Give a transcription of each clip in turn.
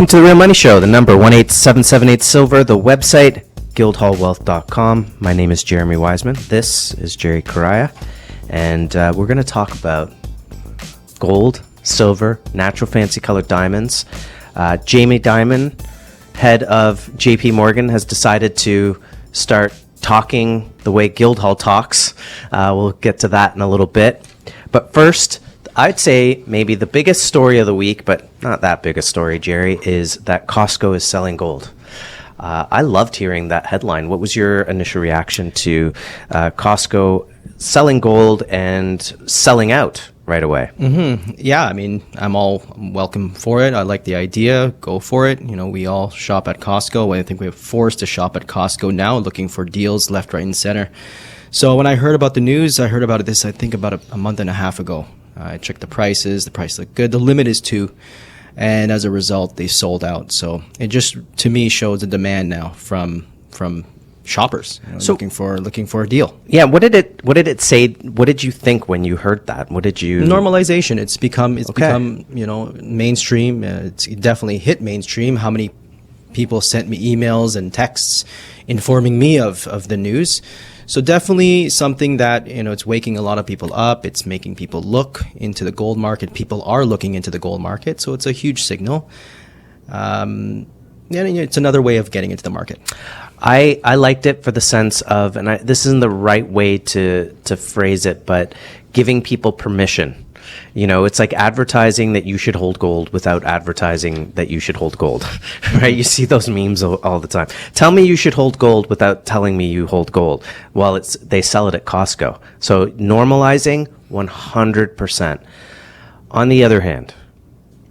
Welcome to the Real Money Show, the number 18778 Silver, the website, guildhallwealth.com. My name is Jeremy Wiseman. This is Jerry Correa, and we're going to talk about gold, silver, natural fancy colored diamonds. Jamie Dimon, head of JP Morgan, has decided to start talking the way Guildhall talks. We'll get to that in a little bit. But first, I'd say maybe the biggest story of the week, but not that big a story, Jerry, is that Costco is selling gold. I loved hearing that headline. What was your initial reaction to Costco selling gold and selling out right away? Mm-hmm. Yeah, I mean, I'm all welcome for it. I like the idea. Go for it. You know, we all shop at Costco. I think we're forced to shop at Costco now, looking for deals left, right, and center. So when I heard about the news, I heard about this, I think, about a month and a half ago. I checked the prices. The price looked good. The limit is 2. And as a result, they sold out. So it just, to me, shows the demand now from shoppers, looking for a deal. Yeah. What did it say? What did you think when you heard that? What did you? Normalization. It's become mainstream. It's definitely hit mainstream. How many people sent me emails and texts informing me of the news? So definitely something that, it's waking a lot of people up. It's making people look into the gold market. People are looking into the gold market. So it's a huge signal. It's another way of getting into the market. I liked it for the sense of, and this isn't the right way to phrase it, but giving people permission. It's like advertising that you should hold gold without advertising that you should hold gold, right? You see those memes all the time. Tell me you should hold gold without telling me you hold gold. Well, they sell it at Costco. So normalizing 100%. On the other hand,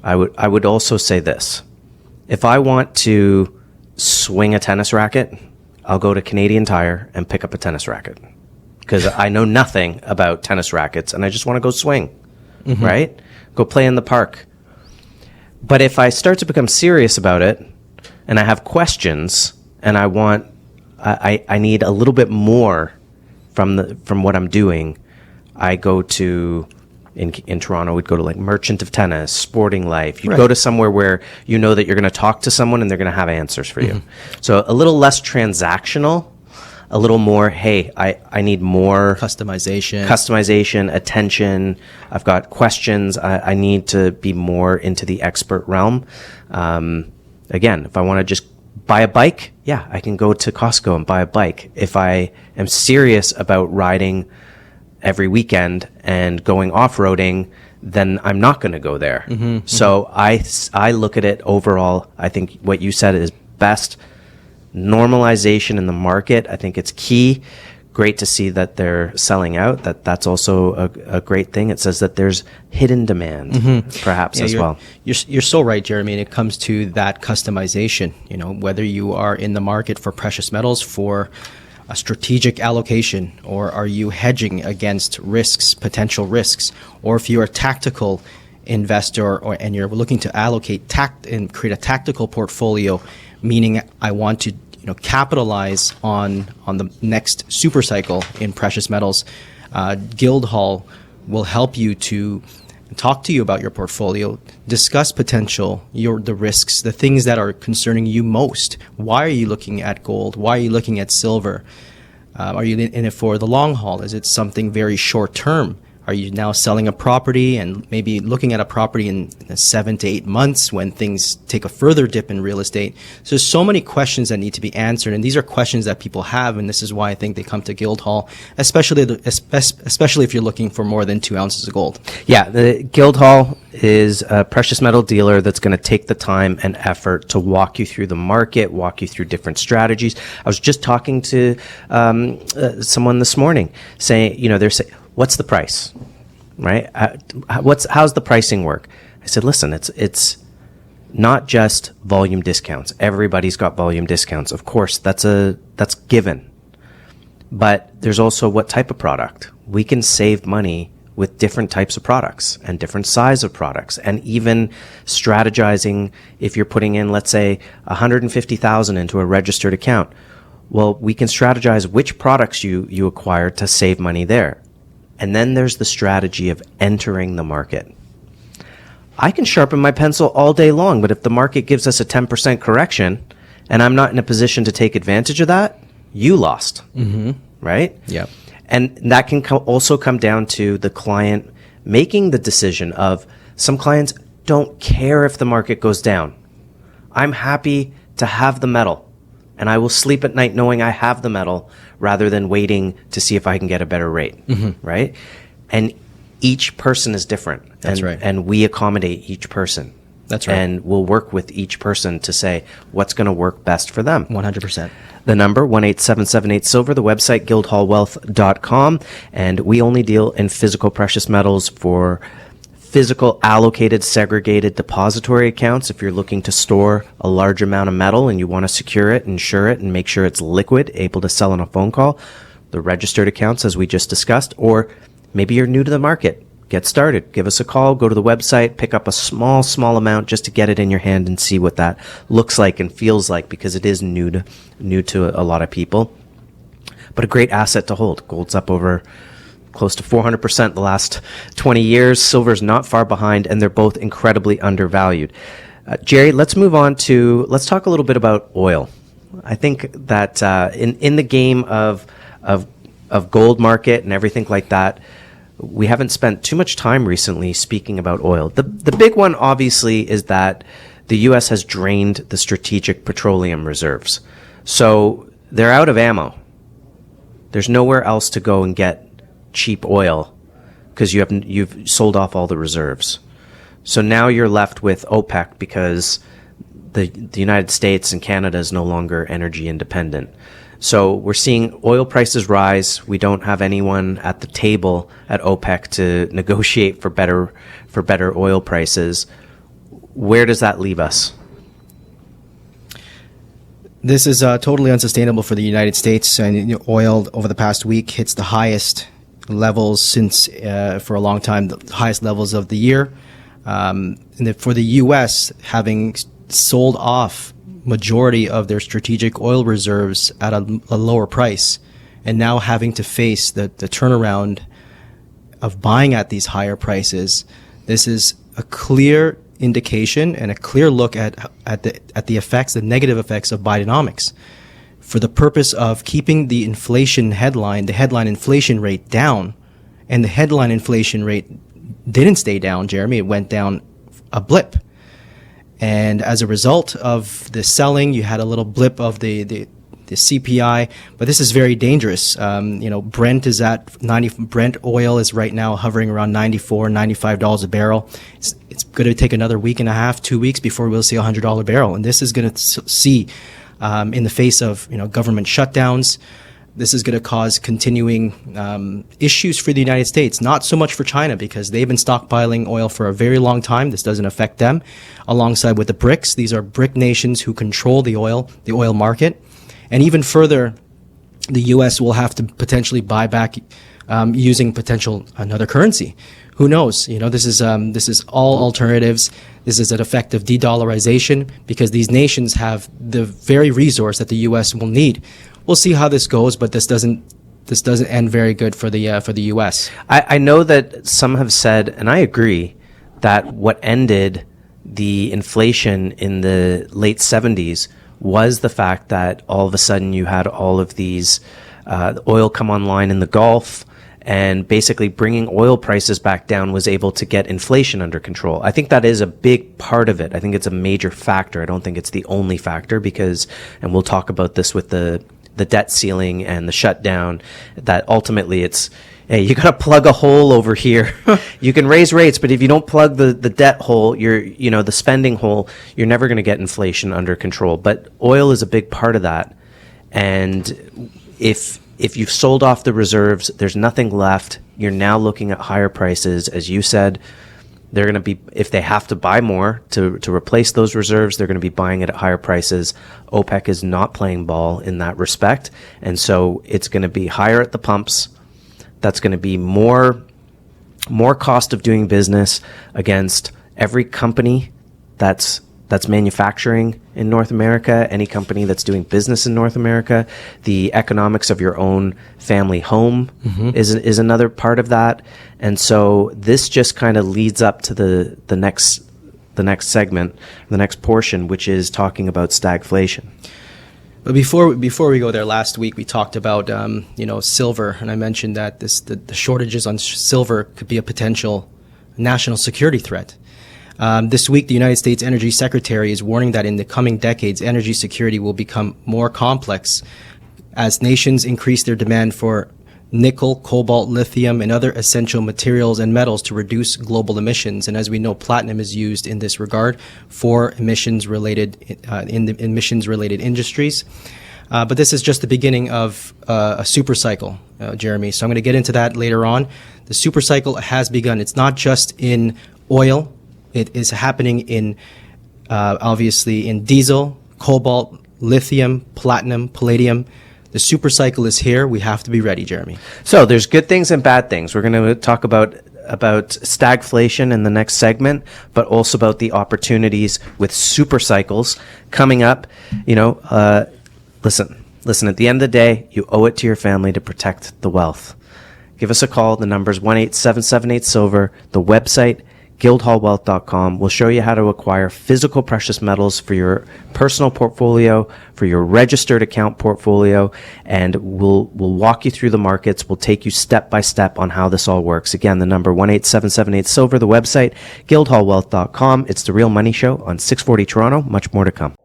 I would also say this. If I want to swing a tennis racket, I'll go to Canadian Tire and pick up a tennis racket because I know nothing about tennis rackets and I just want to go swing. Mm-hmm. Right? Go play in the park. But if I start to become serious about it and I have questions and I need a little bit more from what I'm doing, I go to in Toronto, we'd go to like Merchant of Tennis, Sporting Life. You'd go to somewhere where you know that you're going to talk to someone and they're going to have answers for you. So a little less transactional. A little more, hey, I need more customization, attention. I've got questions. I need to be more into the expert realm. Again, if I want to just buy a bike, yeah, I can go to Costco and buy a bike. If I am serious about riding every weekend and going off-roading, then I'm not going to go there. So I look at it overall. I think what you said is best. Normalization in the market, I think it's key. Great to see that they're selling out. That's also a great thing. It says that there's hidden demand, perhaps as well. You're so right, Jeremy. And it comes to that customization. Whether you are in the market for precious metals for a strategic allocation, or are you hedging against risks, potential risks, or if you're a tactical investor and you're looking to allocate and create a tactical portfolio, meaning I want to capitalize on the next SuperCycle in precious metals. Guildhall will help you to talk to you about your portfolio, discuss the risks, the things that are concerning you most. Why are you looking at gold? Why are you looking at silver? Are you in it for the long haul? Is it something very short term? Are you now selling a property and maybe looking at a property in 7 to 8 months when things take a further dip in real estate? So there's so many questions that need to be answered, and these are questions that people have, and this is why I think they come to Guildhall, especially if you're looking for more than 2 ounces of gold. Yeah, the Guildhall is a precious metal dealer that's going to take the time and effort to walk you through the market, walk you through different strategies. I was just talking to someone this morning saying, they're saying, what's the price, right? How's the pricing work? I said, listen, it's not just volume discounts. Everybody's got volume discounts. Of course, that's given. But there's also what type of product. We can save money with different types of products and different size of products, and even strategizing if you're putting in, let's say, $150,000 into a registered account. Well, we can strategize which products you acquire to save money there. And then there's the strategy of entering the market. I can sharpen my pencil all day long, but if the market gives us a 10% correction and I'm not in a position to take advantage of that, you lost. Right? Yeah. And that can also come down to the client making the decision of, some clients don't care if the market goes down. I'm happy to have the metal, and I will sleep at night knowing I have the metal rather than waiting to see if I can get a better rate. Right? And each person is different. That's right. And we accommodate each person. That's right. And we'll work with each person to say what's going to work best for them. 100%. The number, 1-877-8-SILVER, the website, guildhallwealth.com. And we only deal in physical precious metals for physical allocated segregated depository accounts. If you're looking to store a large amount of metal and you want to secure it, insure it, and make sure it's liquid, able to sell on a phone call, the registered accounts, as we just discussed, or maybe you're new to the market. Get started. Give us a call. Go to the website. Pick up a small amount just to get it in your hand and see what that looks like and feels like, because it is new to a lot of people. But a great asset to hold. Gold's up over close to 400% the last 20 years. Silver's not far behind, and they're both incredibly undervalued. Jerry, let's move on to, let's talk a little bit about oil. I think that in the game of gold market and everything like that, we haven't spent too much time recently speaking about oil. The big one, obviously, is that the U.S. has drained the strategic petroleum reserves. So they're out of ammo. There's nowhere else to go and get cheap oil because you've sold off all the reserves. So now you're left with OPEC because the United States and Canada is no longer energy independent. So we're seeing oil prices rise. We don't have anyone at the table at OPEC to negotiate for better oil prices. Where does that leave us? This is totally unsustainable for the United States. And oil over the past week hits the highest levels since for a long time, the highest levels of the year. And for the U.S., having sold off majority of their strategic oil reserves at a lower price, and now having to face the turnaround of buying at these higher prices, this is a clear indication and a clear look at the effects, the negative effects of Bidenomics. For the purpose of keeping the inflation headline, the headline inflation rate down, and the headline inflation rate didn't stay down, Jeremy. It went down a blip. And as a result of the selling, you had a little blip of the CPI, but this is very dangerous. Brent is at 90. Brent oil is right now hovering around $94, $95 a barrel. It's going to take another week and a half, 2 weeks before we'll see $100 barrel. And this is going to see, in the face of government shutdowns, this is going to cause continuing issues for the United States, not so much for China because they've been stockpiling oil for a very long time. This doesn't affect them. Alongside with the BRICS, these are BRIC nations who control the oil market. And even further, the U.S. will have to potentially buy back using another currency. Who knows? This is all alternatives. This is an effect of de-dollarization because these nations have the very resource that the U.S. will need. We'll see how this goes, but this doesn't end very good for the U.S. I know that some have said, and I agree, that what ended the inflation in the late 70s was the fact that all of a sudden you had all of these oil come online in the Gulf, and basically bringing oil prices back down was able to get inflation under control. I think that is a big part of it. I think it's a major factor. I don't think it's the only factor because, and we'll talk about this with the debt ceiling and the shutdown, that ultimately it's, hey, you got to plug a hole over here. You can raise rates, but if you don't plug the debt hole, the spending hole, you're never going to get inflation under control. But oil is a big part of that. And if you've sold off the reserves, there's nothing left. You're now looking at higher prices. As you said, they're going to be, if they have to buy more to replace those reserves, they're going to be buying it at higher prices. OPEC is not playing ball in that respect. And so it's going to be higher at the pumps. That's going to be more cost of doing business against every company that's that's manufacturing in North America, any company that's doing business in North America. The economics of your own family home is another part of that. And so this just kind of leads up to the next segment, the next portion, which is talking about stagflation. But before we go there, last week we talked about silver, and I mentioned that the shortages on silver could be a potential national security threat. This week, the United States Energy Secretary is warning that in the coming decades, energy security will become more complex as nations increase their demand for nickel, cobalt, lithium, and other essential materials and metals to reduce global emissions. And as we know, platinum is used in this regard for emissions-related industries. But this is just the beginning of a super cycle, Jeremy. So I'm going to get into that later on. The super cycle has begun. It's not just in oil. It is happening in, obviously, in diesel, cobalt, lithium, platinum, palladium. The super cycle is here. We have to be ready, Jeremy. So there's good things and bad things. We're going to talk about stagflation in the next segment, but also about the opportunities with super cycles coming up. Listen, at the end of the day, you owe it to your family to protect the wealth. Give us a call. The number is 1-877-8-SILVER. The website, guildhallwealth.com. We'll show you how to acquire physical precious metals for your personal portfolio, for your registered account portfolio, and we'll walk you through the markets. We'll take you step by step on how this all works. Again, the number 1-877-8-SILVER, the website, guildhallwealth.com. It's The Real Money Show on 640 Toronto. Much more to come.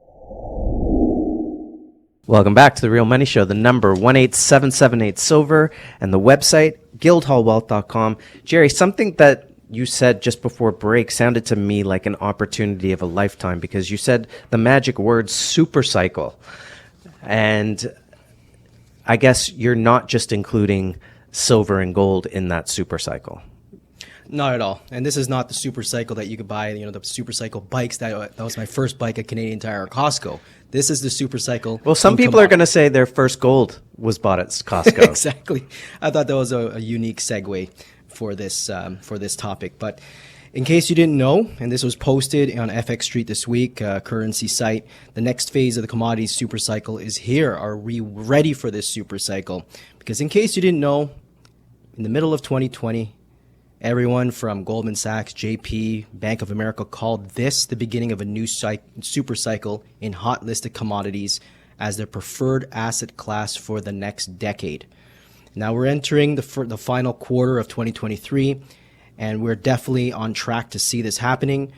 Welcome back to The Real Money Show. The number 1-877-8-SILVER and the website, guildhallwealth.com. Jerry, something that you said just before break sounded to me like an opportunity of a lifetime, because you said the magic word super cycle. And I guess you're not just including silver and gold in that super cycle. Not at all. And this is not the super cycle that you could buy, the super cycle bikes. That was my first bike at Canadian Tire or Costco. This is the super cycle. Well, some people are going to say their first gold was bought at Costco. Exactly. I thought that was a unique segue for this topic. But in case you didn't know, and this was posted on FX Street this week, currency site, the next phase of the commodities super cycle is here. Are we ready for this super cycle? Because in case you didn't know, in the middle of 2020, everyone from Goldman Sachs, JP, Bank of America called this the beginning of a new super cycle in hot listed commodities as their preferred asset class for the next decade. Now we're entering the final quarter of 2023, and we're definitely on track to see this happening.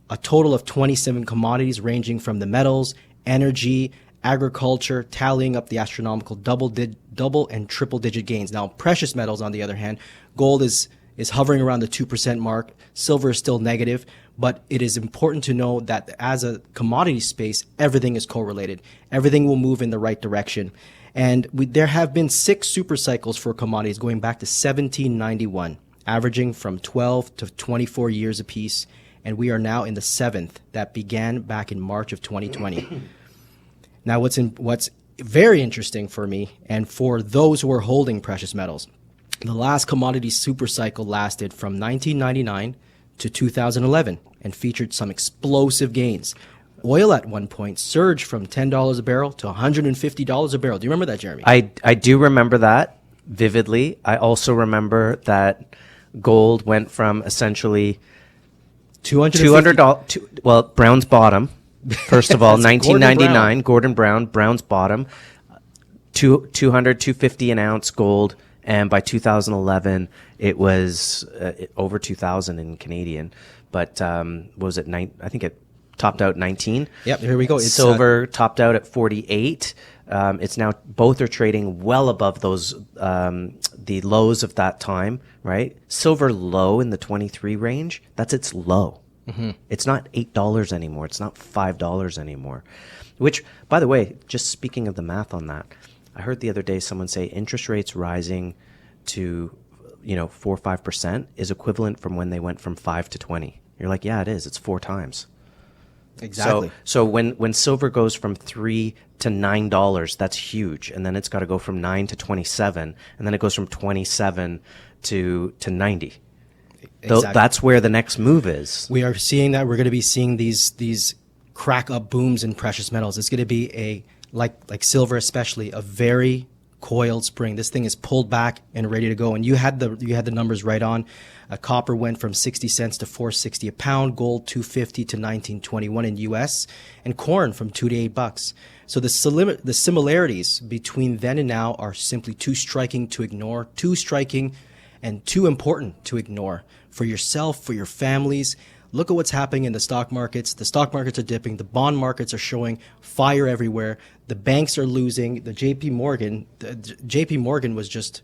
A total of 27 commodities ranging from the metals, energy, agriculture, tallying up the astronomical double and triple digit gains. Now, precious metals, on the other hand, gold is hovering around the 2% mark. Silver is still negative, but it is important to know that as a commodity space, everything is correlated. Everything will move in the right direction. And there have been 6 super cycles for commodities going back to 1791, averaging from 12 to 24 years apiece. And we are now in the 7th that began back in March of 2020. Now, what's very interesting for me and for those who are holding precious metals, the last commodity super cycle lasted from 1999 to 2011 and featured some explosive gains. Oil at one point surged from $10 a barrel to $150 a barrel. Do you remember that, Jeremy? I do remember that vividly. I also remember that gold went from essentially $200. Well, Brown's bottom. First of all, 1999, Gordon Brown, Brown's bottom, $200, $250 an ounce gold. And by 2011, it was over 2,000 in Canadian. But what was it? I think it topped out 19. Yep, here we go. It's silver topped out at 48. It's now, both are trading well above those the lows of that time, right? Silver low in the 23 range. That's its low. Mm-hmm. It's not $8 anymore. It's not $5 anymore. Which, by the way, just speaking of the math on that, I heard the other day someone say interest rates rising to 4 or 5% is equivalent from when they went from 5 to 20. You're like, yeah, it is. It's 4 times. Exactly. So when silver goes from $3 to $9, that's huge, and then it's got to go from 9 to 27, and then it goes from 27 to 90. Exactly. That's where the next move is. We are seeing that. We're going to be seeing these crack up booms in precious metals. It's going to be like silver, especially a very coiled spring. This thing is pulled back and ready to go. And you had the numbers right on. Copper went from 60 cents to $4.60 a pound, gold $2.50 to $19.21 in US, and corn from $2 to $8. So the similarities between then and now are simply too striking to ignore, too striking and too important to ignore for yourself, for your families. Look at what's happening in the stock markets. The stock markets are dipping. The bond markets are showing fire everywhere. The banks are losing. The JP Morgan was just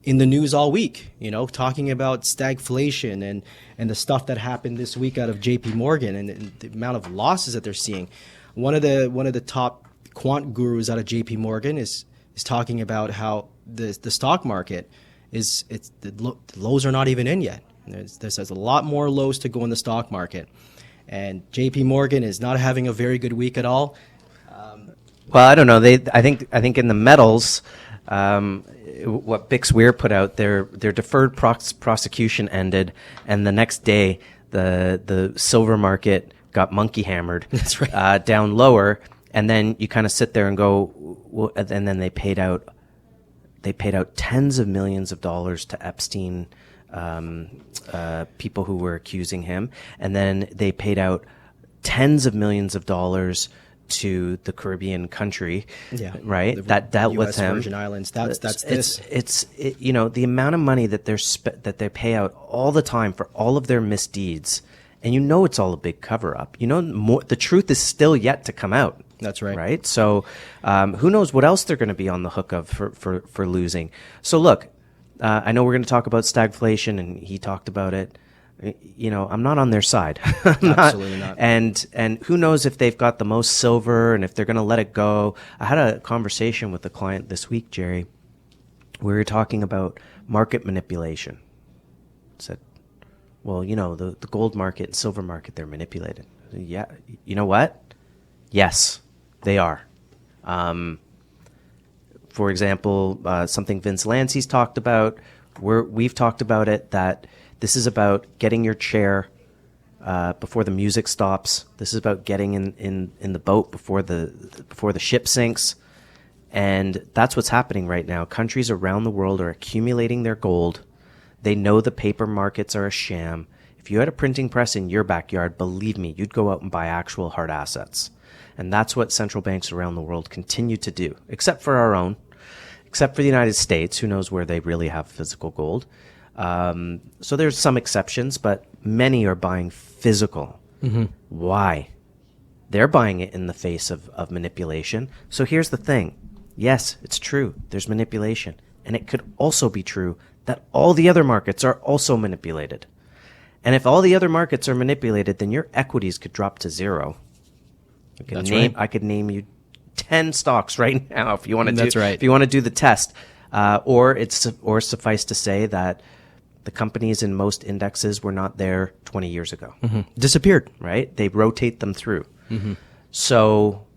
in the news all week, talking about stagflation and the stuff that happened this week out of JP Morgan and the amount of losses that they're seeing. One of the top quant gurus out of JP Morgan is talking about how the stock market the lows are not even in yet. There's a lot more lows to go in the stock market, and JP Morgan is not having a very good week at all. Well, I don't know. I think in the metals, what Bix Weir put out, their deferred prosecution ended, and the next day the silver market got monkey hammered. That's right. Down lower, and then you kind of sit there and go, well, and then they paid out tens of millions of dollars to Epstein. People who were accusing him, and then they paid out tens of millions of dollars to the Caribbean country, right? That dealt with him. Virgin Islands. That's this. It's the amount of money that that they pay out all the time for all of their misdeeds, and it's all a big cover up. The truth is still yet to come out. That's right. Right. So, who knows what else they're going to be on the hook of for losing. So look. I know we're going to talk about stagflation, and he talked about it. I'm not on their side. Absolutely not. And who knows if they've got the most silver and if they're going to let it go. I had a conversation with a client this week, Jerry. We were talking about market manipulation. I said, well, the gold market and silver market, they're manipulated. Yeah. You know what? Yes, they are. For example, something Vince Lance's talked about, we've talked about it, that this is about getting your chair before the music stops. This is about getting in the boat before the ship sinks. And that's what's happening right now. Countries around the world are accumulating their gold. They know the paper markets are a sham. If you had a printing press in your backyard, believe me, you'd go out and buy actual hard assets. And that's what central banks around the world continue to do, except for our own, except for the United States. Who knows where they really have physical gold? So there's some exceptions, but many are buying physical. Mm-hmm. Why? They're buying it in the face of manipulation. So here's the thing. Yes, it's true. There's manipulation. And it could also be true that all the other markets are also manipulated. And if all the other markets are manipulated, then your equities could drop to zero. I could name you 10 stocks right now if you want to do. That's right. If you want to do the test, or suffice to say that the companies in most indexes were not there 20 years ago. Mm-hmm. Disappeared. Right? They rotate them through. Mm-hmm. So,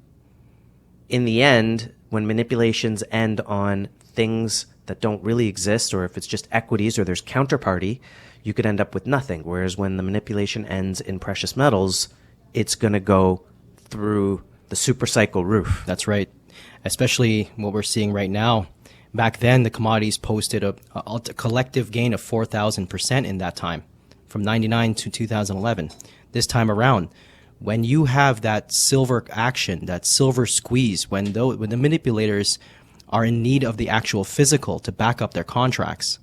in the end, when manipulations end on things that don't really exist, or if it's just equities or there's counterparty, you could end up with nothing. Whereas when the manipulation ends in precious metals, it's going to go through the SuperCycle roof. That's right. Especially what we're seeing right now. Back then, the commodities posted a collective gain of 4,000% in that time, from 99 to 2011. This time around, when you have that silver action, that silver squeeze, when the manipulators are in need of the actual physical to back up their contracts,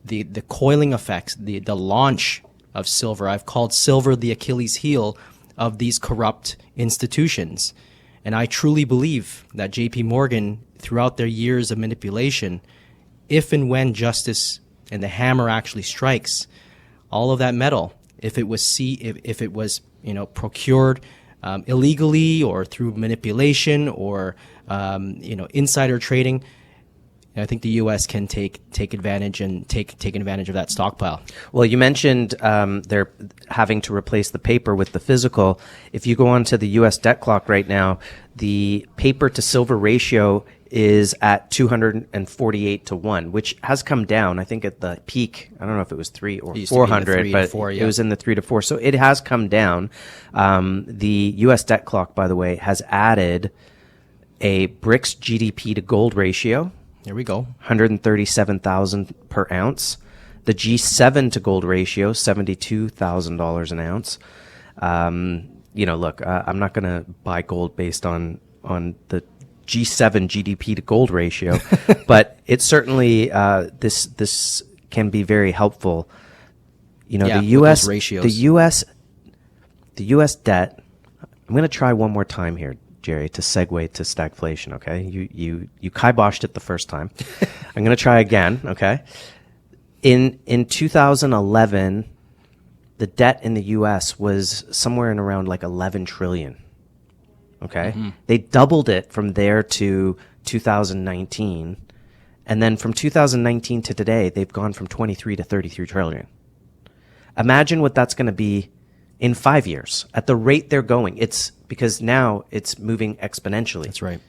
the coiling effects, the launch of silver, I've called silver the Achilles heel of these corrupt institutions. And I truly believe that JP Morgan, throughout their years of manipulation, if and when justice and the hammer actually strikes, all of that metal, if it was procured illegally or through manipulation or insider trading, I think the U.S. can take advantage and take advantage of that stockpile. Well, you mentioned they're having to replace the paper with the physical. If you go onto the U.S. debt clock right now, the paper to silver ratio is at 248 to 1, which has come down. I think at the peak, I don't know if it was 3 or 400, but it was in the 3 to 4. So it has come down. The U.S. debt clock, by the way, has added a BRICS GDP to gold ratio. Here we go. 137,000 per ounce. The G7 to gold ratio, $72,000 an ounce. Look, I'm not going to buy gold based on the G7 GDP to gold ratio, but it certainly this can be very helpful. The U.S. ratios. The U.S. debt. I'm going to try one more time here, Jerry, to segue to stagflation. Okay, you kiboshed it the first time. I'm going to try again. Okay, in 2011, the debt in the U.S. was somewhere in around like 11 trillion. Okay. Mm-hmm. They doubled it from there to 2019. And then from 2019 to today, they've gone from 23 to 33 trillion. Imagine what that's going to be in 5 years at the rate they're going. It's because now it's moving exponentially. That's right.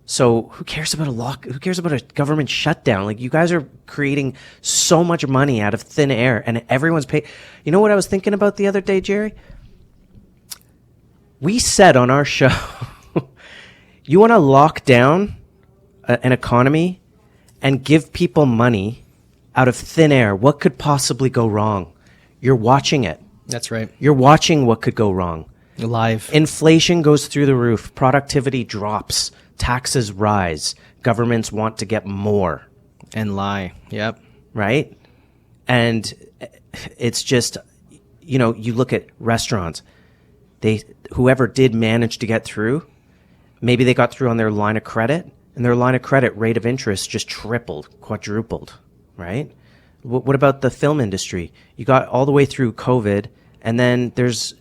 So who cares about who cares about a government shutdown? Like, you guys are creating so much money out of thin air and everyone's paid. You know what I was thinking about the other day, Jerry? We said on our show, you want to lock down an economy and give people money out of thin air. What could possibly go wrong? You're watching it. That's right. You're watching what could go wrong. Live. Inflation goes through the roof. Productivity drops. Taxes rise. Governments want to get more. And lie. Yep. Right? And it's just, you look at restaurants. Whoever did manage to get through, maybe they got through on their line of credit, and their line of credit rate of interest just tripled, quadrupled, right? What about the film industry? You got all the way through COVID, and then there's,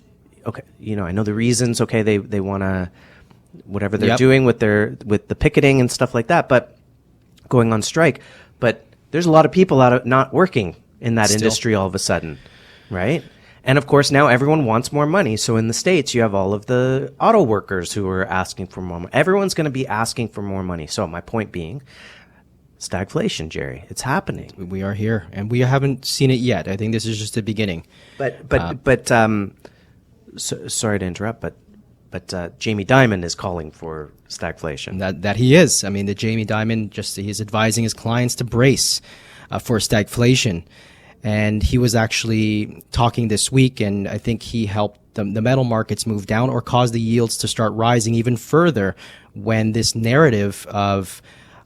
okay, I know the reasons, okay, they want to, whatever they're doing with the picketing and stuff like that, but going on strike, but there's a lot of people not working in that industry all of a sudden, right? And of course, now everyone wants more money. So in the States, you have all of the auto workers who are asking for more money. Everyone's going to be asking for more money. So my point being, stagflation, Jerry, it's happening. We are here, and we haven't seen it yet. I think this is just the beginning. Sorry to interrupt, but Jamie Dimon is calling for stagflation. That he is. I mean, the Jamie Dimon, he's advising his clients to brace for stagflation. And he was actually talking this week, and I think he helped the metal markets move down or cause the yields to start rising even further when this narrative of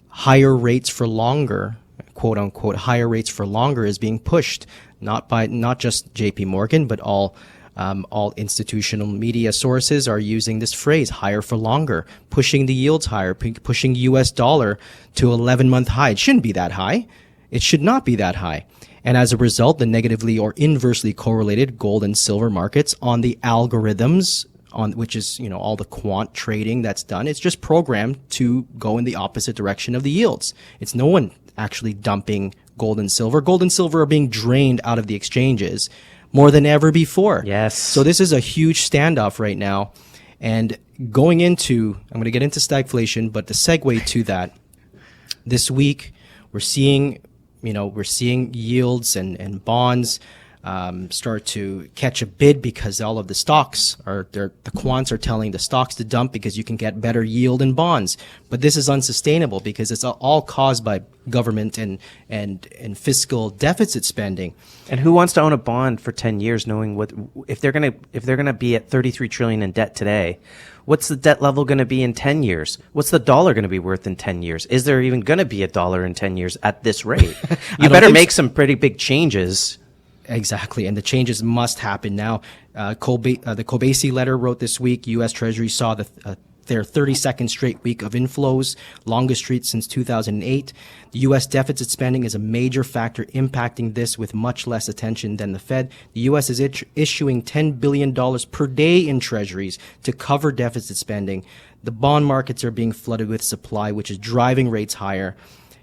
higher rates for longer, quote unquote, higher rates for longer is being pushed, not just JP Morgan, but all institutional media sources are using this phrase, higher for longer, pushing the yields higher, pushing US dollar to 11-month high. It shouldn't be that high. It should not be that high. And as a result, the negatively or inversely correlated gold and silver markets on the algorithms, which is, all the quant trading that's done, it's just programmed to go in the opposite direction of the yields. It's no one actually dumping gold and silver. Gold and silver are being drained out of the exchanges more than ever before. Yes. So this is a huge standoff right now. And going into, I'm going to get into stagflation, but the segue to that, this week we're seeing yields and bonds start to catch a bid because all of the stocks the quants are telling the stocks to dump because you can get better yield in bonds. But this is unsustainable because it's all caused by government and fiscal deficit spending. And who wants to own a bond for 10 years knowing if they're going to be at 33 trillion in debt today? What's the debt level going to be in 10 years? What's the dollar going to be worth in 10 years? Is there even going to be a dollar in 10 years at this rate? You better make some pretty big changes. Exactly, and the changes must happen now. The Kobesi letter wrote this week, U.S. Treasury saw their 32nd straight week of inflows, longest streak since 2008. The U.S. deficit spending is a major factor impacting this with much less attention than the Fed. The U.S. is issuing $10 billion per day in treasuries to cover deficit spending. The bond markets are being flooded with supply, which is driving rates higher.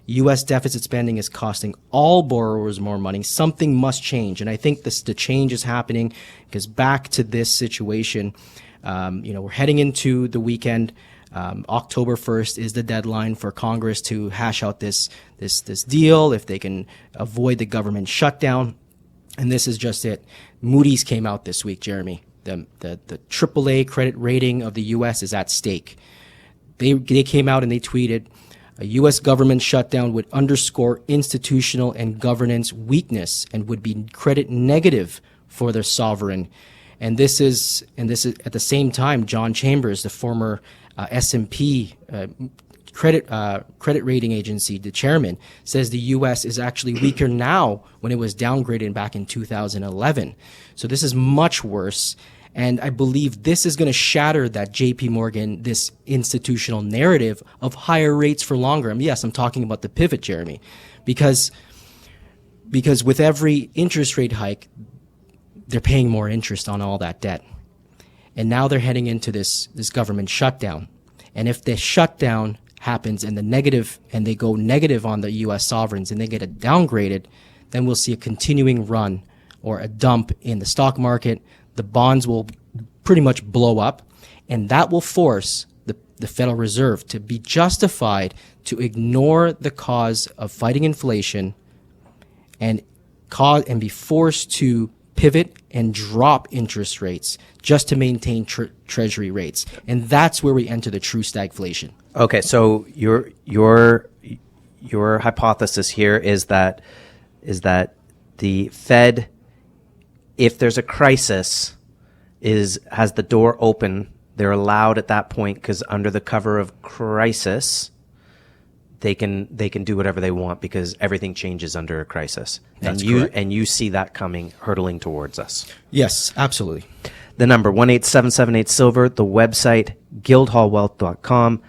U.S. deficit spending is costing all borrowers more money. Something must change. And I think the change is happening because back to this situation, we're heading into the weekend. October 1st is the deadline for Congress to hash out this deal, if they can avoid the government shutdown. And this is just it. Moody's came out this week, Jeremy. The AAA credit rating of the U.S. is at stake. They came out and they tweeted, a U.S. government shutdown would underscore institutional and governance weakness and would be credit negative for their sovereign. And this is at the same time, John Chambers, the former S&P credit rating agency, the chairman, says the U.S. is actually weaker now when it was downgraded back in 2011. So this is much worse. And I believe this is going to shatter that JP Morgan, this institutional narrative of higher rates for longer. Yes, I'm talking about the pivot, Jeremy, because with every interest rate hike, they're paying more interest on all that debt. And now they're heading into this government shutdown. And if the shutdown happens and they go negative on the U.S. sovereigns and they get it downgraded, then we'll see a continuing run or a dump in the stock market. The bonds will pretty much blow up, and that will force the Federal Reserve to be justified to ignore the cause of fighting inflation and be forced to pivot and drop interest rates just to maintain treasury rates. And that's where we enter the true stagflation. Okay, so your hypothesis here is that the Fed, if there's a crisis, has the door open. They're allowed at that point because under the cover of crisis, they can do whatever they want because everything changes under a crisis. That's correct. And you see that coming, hurtling towards us. Yes, absolutely. The number 18778 silver, the website guildhallwealth.com.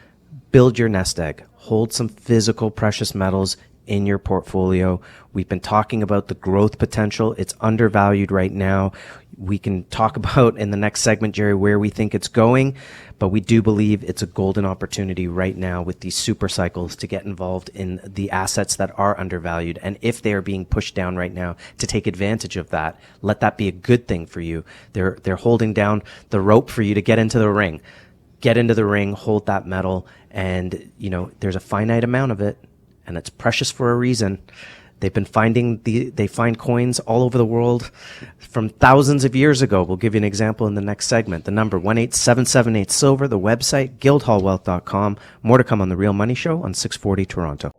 Build your nest egg. Hold some physical precious metals in your portfolio. We've been talking about the growth potential. It's undervalued right now. We can talk about in the next segment, Jerry, where we think it's going, but we do believe it's a golden opportunity right now with these super cycles to get involved in the assets that are undervalued. And if they are being pushed down right now, to take advantage of that, let that be a good thing for you. They're holding down the rope for you to get into the ring. Get into the ring, hold that metal, and there's a finite amount of it, and it's precious for a reason. They've been they find coins all over the world from thousands of years ago. We'll give you an example in the next segment. The number 18778 silver, the website guildhallwealth.com. More to come on The Real Money Show on 640 Toronto.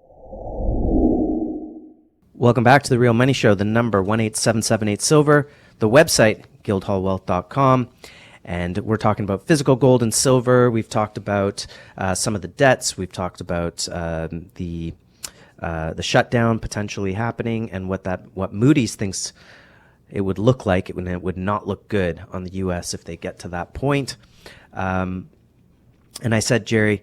Welcome back to The Real Money Show. The number 18778 silver, the website guildhallwealth.com. And we're talking about physical gold and silver. We've talked about some of the debts. We've talked about the shutdown potentially happening and what Moody's thinks it would look like. It would not look good on the U.S. if they get to that point. And I said, Jerry,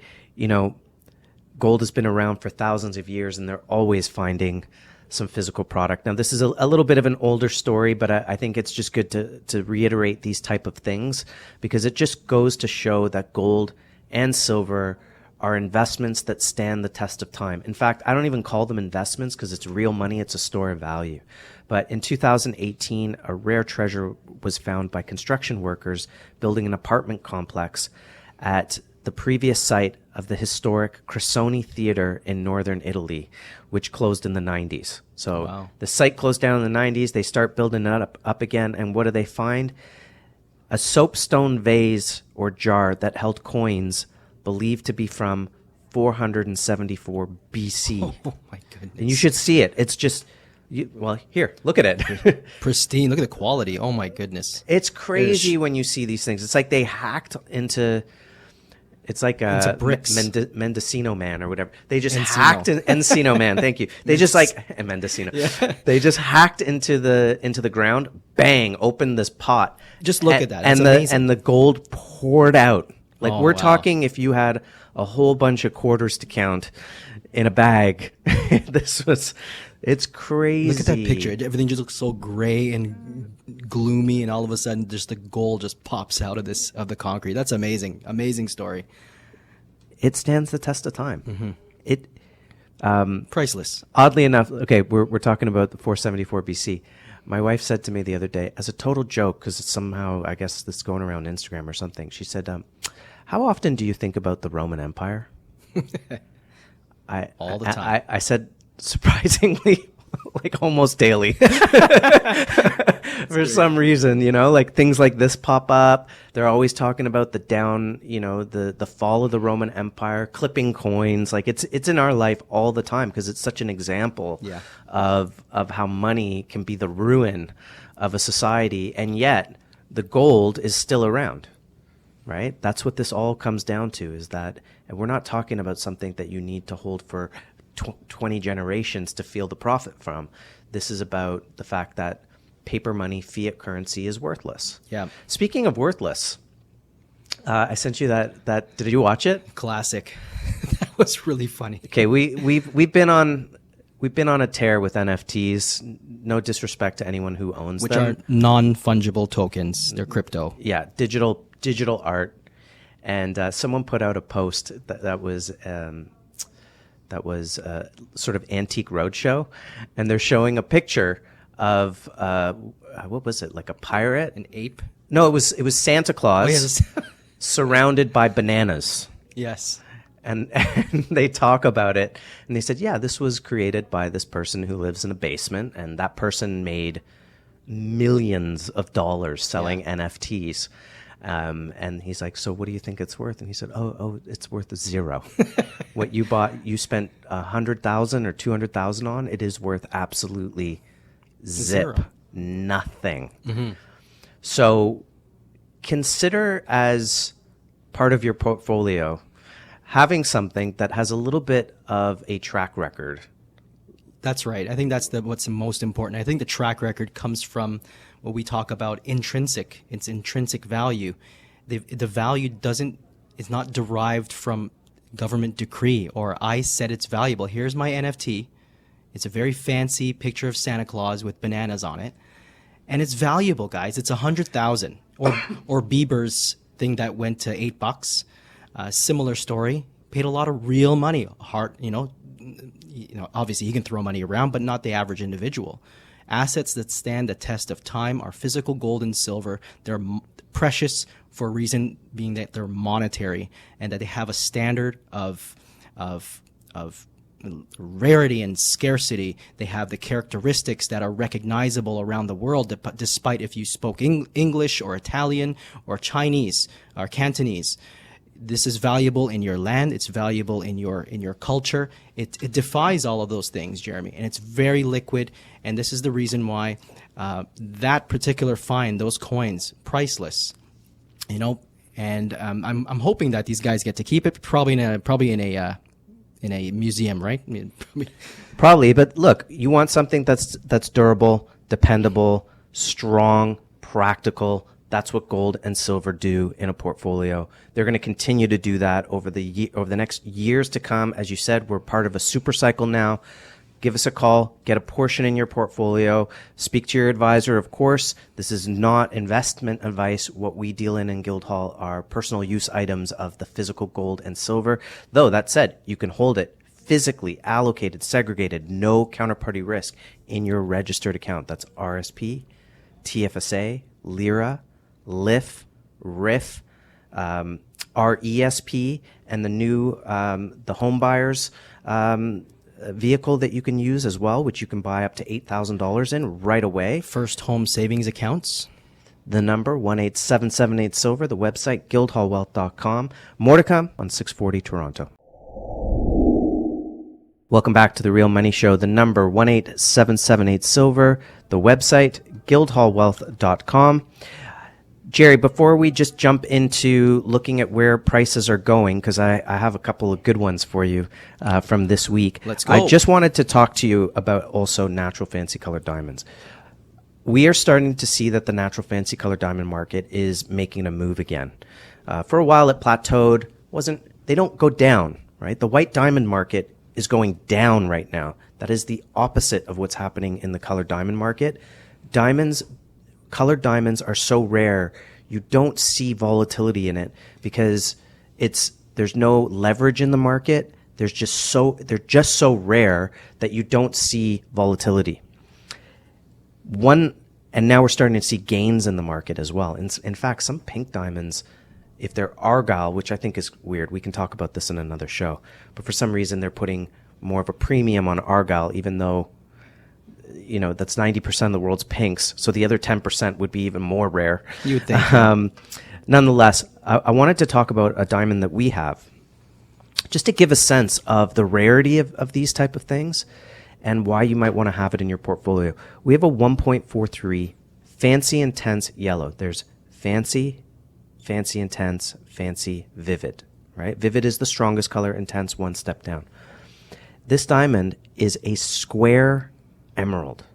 gold has been around for thousands of years, and they're always finding some physical product. Now, this is a little bit of an older story, but I think it's just good to reiterate these type of things because it just goes to show that gold and silver are investments that stand the test of time. In fact, I don't even call them investments because it's real money. It's a store of value. But in 2018, a rare treasure was found by construction workers building an apartment complex at the previous site of the historic Cressoni Theater in northern Italy, which closed in the 90s. So wow. The site closed down in the 90s. They start building it up again. And what do they find? A soapstone vase or jar that held coins believed to be from 474 BC. Oh my goodness. And you should see it. It's just, here, look at it. Pristine. Look at the quality. Oh my goodness. It's crazy when you see these things. It's like they hacked into... It's like a Mendocino Man or whatever. They just hacked Encino Man. Thank you. They just Mendocino. Yeah. They just hacked into the ground. Bang! Opened this pot. Just look at that. It's amazing. And the gold poured out. We're talking if you had a whole bunch of quarters to count in a bag. It's crazy. Look at that picture. Everything just looks so gray and gloomy, and all of a sudden, just the gold just pops out of the concrete. That's amazing. Amazing story. It stands the test of time. Mm-hmm. Priceless. Oddly enough, okay, we're talking about the 474 BC. My wife said to me the other day, as a total joke, because somehow I guess this is going around Instagram or something. She said, How often do you think about the Roman Empire? All the time. I said surprisingly, like almost daily. For some reason, like things like this pop up. They're always talking about the down, the fall of the Roman Empire, clipping coins. Like it's in our life all the time because it's such an example of how money can be the ruin of a society, and yet the gold is still around. Right? That's what this all comes down to, is that, and we're not talking about something that you need to hold for 20 generations to feel the profit from. This is about the fact that paper money, fiat currency is worthless. Yeah. Speaking of worthless, I sent you that. Did you watch it? Classic. That was really funny. Okay, we've been on a tear with NFTs. No disrespect to anyone who owns Which them. are non-fungible tokens. They're crypto. Yeah, digital art. And someone put out a post that was sort of Antique Roadshow, and they're showing a picture of what was it, like a pirate, An ape? No, it was Santa Claus surrounded by bananas. Yes. And they talk about it, and they said, yeah, this was created by this person who lives in a basement, and that person made millions of dollars selling NFTs. And he's like, so what do you think it's worth? And he said, oh, it's worth zero. What you bought, you spent 100,000 or 200,000 on, it is worth absolutely zip, nothing. Mm-hmm. So consider as part of your portfolio having something that has a little bit of a track record. That's right. I think that's what's the most important. I think the track record comes from what we talk about intrinsic. It's intrinsic value. The value is not derived from government decree or I said it's valuable. Here's my NFT. It's a very fancy picture of Santa Claus with bananas on it. And it's valuable, guys. It's 100,000. Or Bieber's thing that went to $8. Similar story. Paid a lot of real money. Obviously he can throw money around, but not the average individual. Assets that stand the test of time are physical gold and silver. They're precious for a reason being that they're monetary and that they have a standard of rarity and scarcity. They have the characteristics that are recognizable around the world, despite if you spoke English or Italian or Chinese or Cantonese. This is valuable in your land. It's valuable in your culture. It defies all of those things, Jeremy, and it's very liquid. And this is the reason why that particular find, those coins, priceless. And I'm hoping that these guys get to keep it. Probably in a museum, right? Probably, but look, you want something that's durable, dependable, strong, practical. That's what gold and silver do in a portfolio. They're going to continue to do that over the next years to come. As you said, we're part of a SuperCycle now. Give us a call, get a portion in your portfolio, speak to your advisor. Of course, this is not investment advice. What we deal in Guildhall are personal use items of the physical gold and silver. Though that said, you can hold it physically allocated, segregated, no counterparty risk in your registered account. That's RSP, TFSA, Lira, LIF, RIF, RESP, and the new the home buyers vehicle that you can use as well, which you can buy up to $8,000 in right away. First home savings accounts. The number 18778 silver. The website guildhallwealth.com. More to come on 640 Toronto. Welcome back to the Real Money Show. The number 18778 silver. The website guildhallwealth.com. Jerry, before we just jump into looking at where prices are going, because I have a couple of good ones for you from this week. Let's go. I just wanted to talk to you about also natural fancy colored diamonds. We are starting to see that the natural fancy colored diamond market is making a move again. For a while it plateaued. They don't go down, right? The white diamond market is going down right now. That is the opposite of what's happening in the colored diamond market. Colored diamonds are so rare, you don't see volatility in it because there's no leverage in the market. They're just so rare that you don't see volatility. And now we're starting to see gains in the market as well. In fact, some pink diamonds if they're argyle, which I think is weird, we can talk about this in another show, but for some reason they're putting more of a premium on argyle, even though, you know, that's 90% of the world's pinks. So the other 10% would be even more rare. You would think. Nonetheless, I wanted to talk about a diamond that we have, just to give a sense of the rarity of these type of things and why you might want to have it in your portfolio. We have a 1.43 fancy intense yellow. There's fancy, fancy intense, fancy vivid, right? Vivid is the strongest color, intense one step down. This diamond is a square emerald.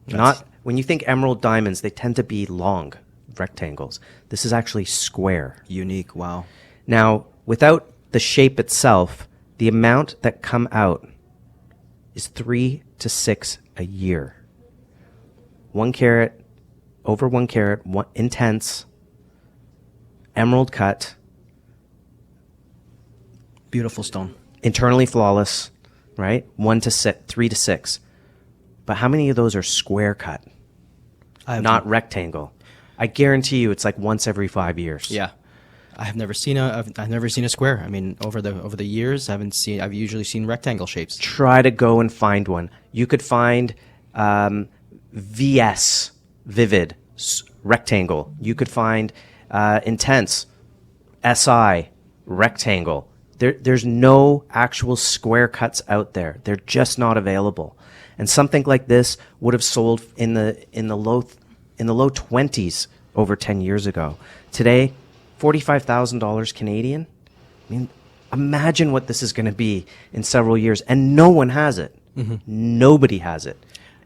Not when you think emerald diamonds, they tend to be long rectangles. This is actually square. Unique. Wow. Now, without the shape itself, the amount that come out is 3 to 6 a year. 1 carat, over 1 carat, intense, emerald cut. Beautiful stone. Internally flawless, right? 3 to 6. But how many of those are square cut? Not rectangle. I guarantee you it's like once every 5 years. Yeah. I've never seen a square. I mean, over the years, I've usually seen rectangle shapes. Try to go and find one. You could find VS, vivid, rectangle. You could find intense, SI, rectangle. There's no actual square cuts out there. They're just not available. And something like this would have sold in the low 20s over 10 years ago. Today, $45,000 Canadian. I mean, imagine what this is going to be in several years, and no one has it. Mm-hmm. Nobody has it.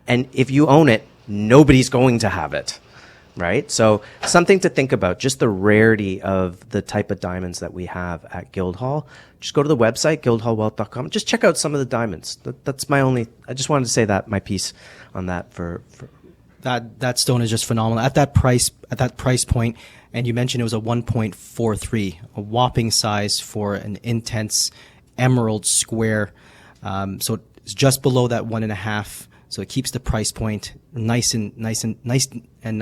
And if you own it, nobody's going to have it, right? So something to think about, just the rarity of the type of diamonds that we have at Guildhall. Just go to the website, guildhallwealth.com. Just check out some of the diamonds. That's my only, I just wanted to say that, my piece on that for That stone is just phenomenal at that price point. And you mentioned it was a 1.43, a whopping size for an intense emerald square. So it's just below that 1.5. So it keeps the price point nice and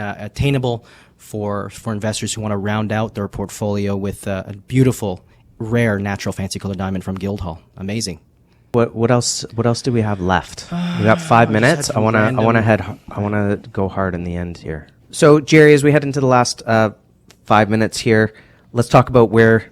attainable for investors who want to round out their portfolio with a beautiful, rare, natural fancy color diamond from Guildhall. Amazing. What else do we have left? We got 5 minutes. I want to go hard in the end here. So Jerry, as we head into the last 5 minutes here, let's talk about where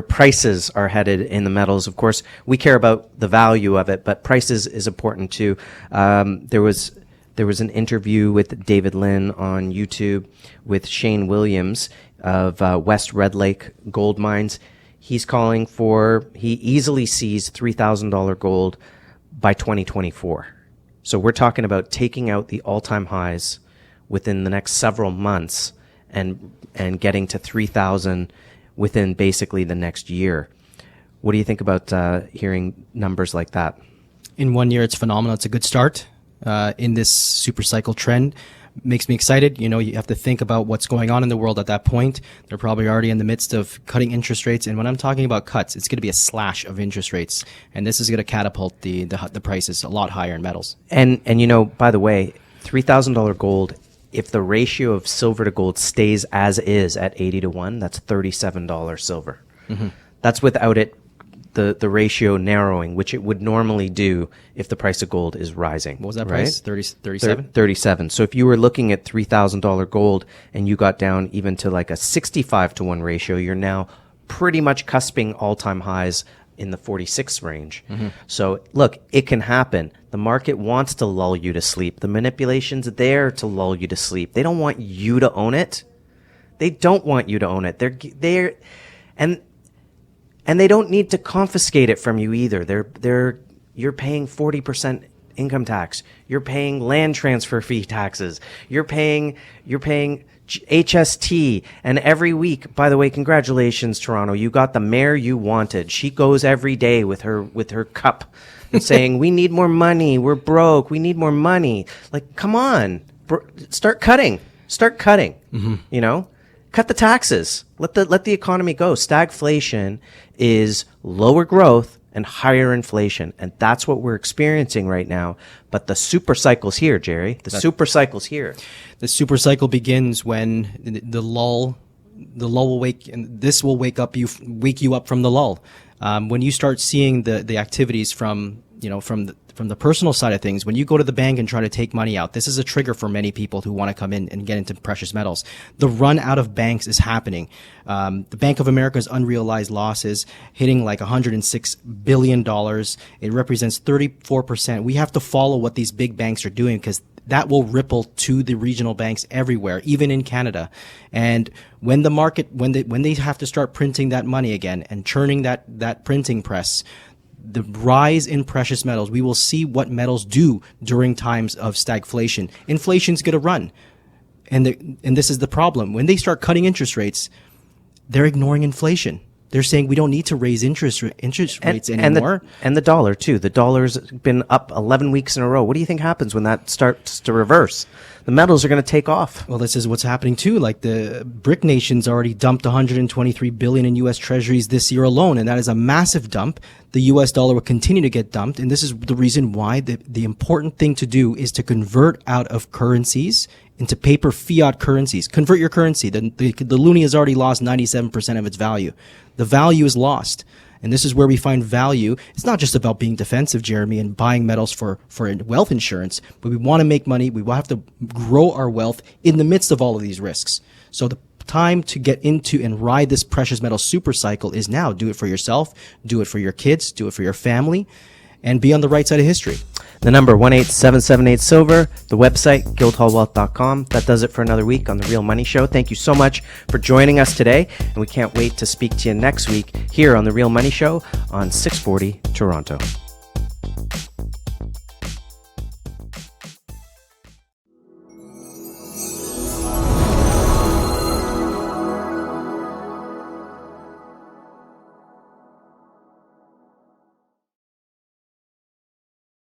prices are headed in the metals. Of course, we care about the value of it, but prices is important too. There was an interview with David Lynn on YouTube with Shane Williams of West Red Lake Gold Mines. He easily sees $3,000 gold by 2024. So we're talking about taking out the all-time highs within the next several months and getting to 3,000 within basically the next year. What do you think about hearing numbers like that? In 1 year, it's phenomenal. It's a good start in this super cycle trend. Makes me excited. You know, you have to think about what's going on in the world at that point. They're probably already in the midst of cutting interest rates. And when I'm talking about cuts, it's going to be a slash of interest rates. And this is going to catapult the prices a lot higher in metals. And you know, by the way, $3,000 gold, if the ratio of silver to gold stays as is at 80-1, that's $37 silver. Mm-hmm. That's without the ratio narrowing, which it would normally do if the price of gold is rising. What was that right? price? 37? 37. So if you were looking at $3,000 gold and you got down even to like a 65-1 ratio, you're now pretty much cusping all-time highs in the 46 range. Mm-hmm. So look, it can happen. The market wants to lull you to sleep. The manipulation's there to lull you to sleep. They don't want you to own it. They don't want you to own it. And they don't need to confiscate it from you either. You're paying 40% income tax. You're paying land transfer fee taxes. You're paying HST. And every week, by the way, congratulations, Toronto. You got the mayor you wanted. She goes every day with her cup and saying, "We need more money. We're broke. We need more money." Like, come on, start cutting. Mm-hmm. You know. Cut the taxes. Let the economy go. Stagflation is lower growth and higher inflation, and that's what we're experiencing right now. But the super cycle's here, Jerry. The super cycle's here. The super cycle begins when the lull the lull will wake, and this will wake you up from the lull. When you start seeing the activities from the personal side of things, when you go to the bank and try to take money out, this is a trigger for many people who want to come in and get into precious metals. The run out of banks is happening. The Bank of America's unrealized losses hitting like $106 billion. It represents 34%. We have to follow what these big banks are doing, because that will ripple to the regional banks everywhere, even in Canada. And when the market, when they have to start printing that money again and churning that printing press, the rise in precious metals, we will see what metals do during times of stagflation. Inflation's going to run. And this is the problem. When they start cutting interest rates, they're ignoring inflation. They're saying we don't need to raise interest rates anymore. And the dollar, too. The dollar's been up 11 weeks in a row. What do you think happens when that starts to reverse? The metals are going to take off. Well, this is what's happening, too. Like the BRIC nations already dumped $123 billion in U.S. treasuries this year alone, and that is a massive dump. The U.S. dollar will continue to get dumped, and this is the reason why the important thing to do is to convert out of currencies into paper fiat currencies. Convert your currency. The loonie has already lost 97% of its value. The value is lost. And this is where we find value. It's not just about being defensive, Jeremy, and buying metals for wealth insurance, but we want to make money. We have to grow our wealth in the midst of all of these risks. So the time to get into and ride this precious metal super cycle is now. Do it for yourself, do it for your kids, do it for your family, and be on the right side of history. The number 18778-SILVER, the website, guildhallwealth.com. That does it for another week on The Real Money Show. Thank you so much for joining us today, and we can't wait to speak to you next week here on The Real Money Show on 640 Toronto.